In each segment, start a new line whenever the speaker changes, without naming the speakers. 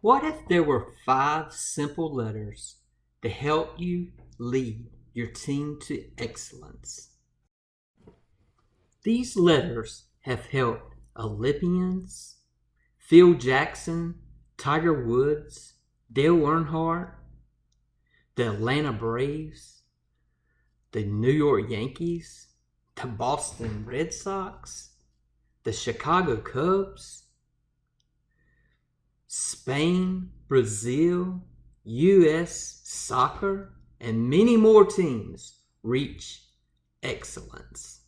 What if there were 5 simple letters to help you lead your team to excellence? These letters have helped Olympians, Phil Jackson, Tiger Woods, Dale Earnhardt, the Atlanta Braves, the New York Yankees, the Boston Red Sox, the Chicago Cubs, Spain, Brazil, U.S. soccer, and many more teams reach excellence.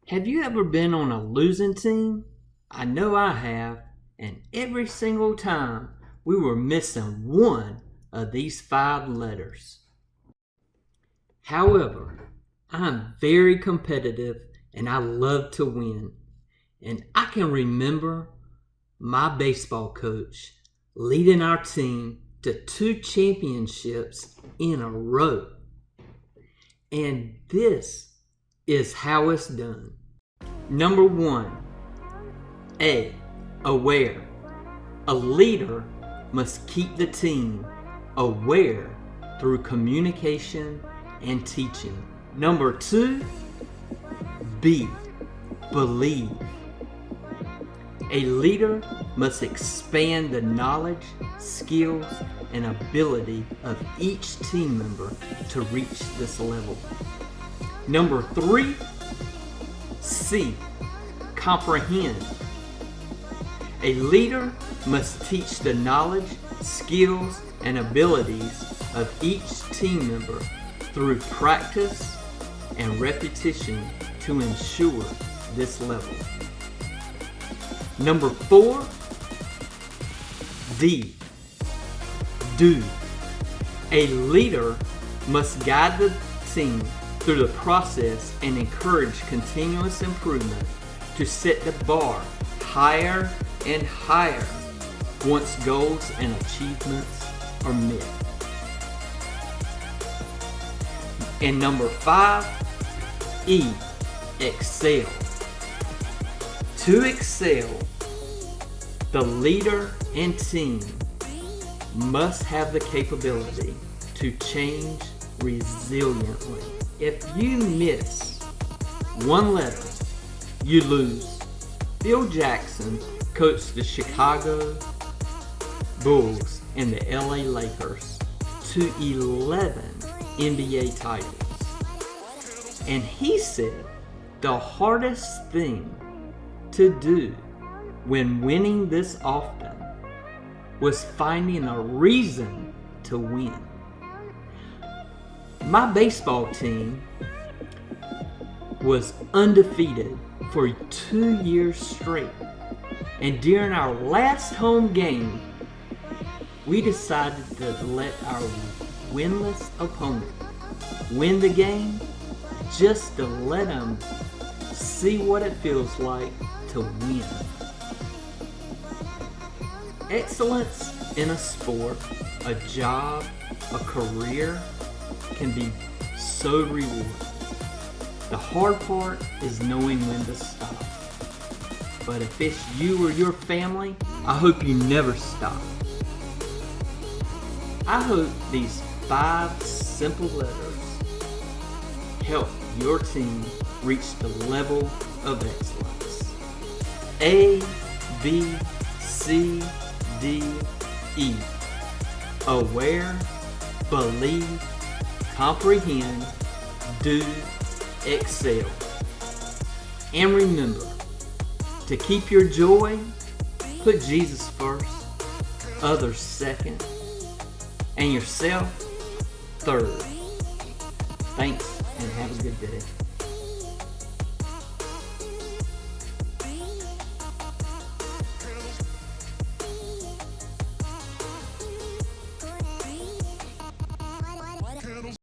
Have you ever been on a losing team? I know I have, and every single time we were missing one of these 5 letters. However, I'm very competitive and I love to win. And I can remember my baseball coach leading our team to 2 championships in a row. And this is how it's done. Number 1, aware. A leader must keep the team aware through communication and teaching. Number 2, believe. A leader must expand the knowledge, skills, and ability of each team member to reach this level. Number 3, comprehend. A leader must teach the knowledge, skills, and abilities of each team member through practice and repetition to ensure this level. Number 4, do. A leader must guide the team through the process and encourage continuous improvement to set the bar higher and higher once goals and achievements are met. And number 5, excel. To excel, the leader and team must have the capability to change resiliently. If you miss one letter, you lose. Phil Jackson coached the Chicago Bulls and the LA Lakers to 11 NBA titles. And he said the hardest thing to do when winning this often was finding a reason to win. My baseball team was undefeated for 2 years straight. And during our last home game, we decided to let our winless opponent win the game just to let them see what it feels like to win. Excellence in a sport, a job, a career can be so rewarding. The hard part is knowing when to stop. But if it's you or your family, I hope you never stop. I hope these 5 simple letters help your team reach the level of excellence. A, B, C, D, E. Aware, believe, comprehend, do, excel. And remember, to keep your joy, put Jesus first, others second, and yourself third. Thanks, and have a good day.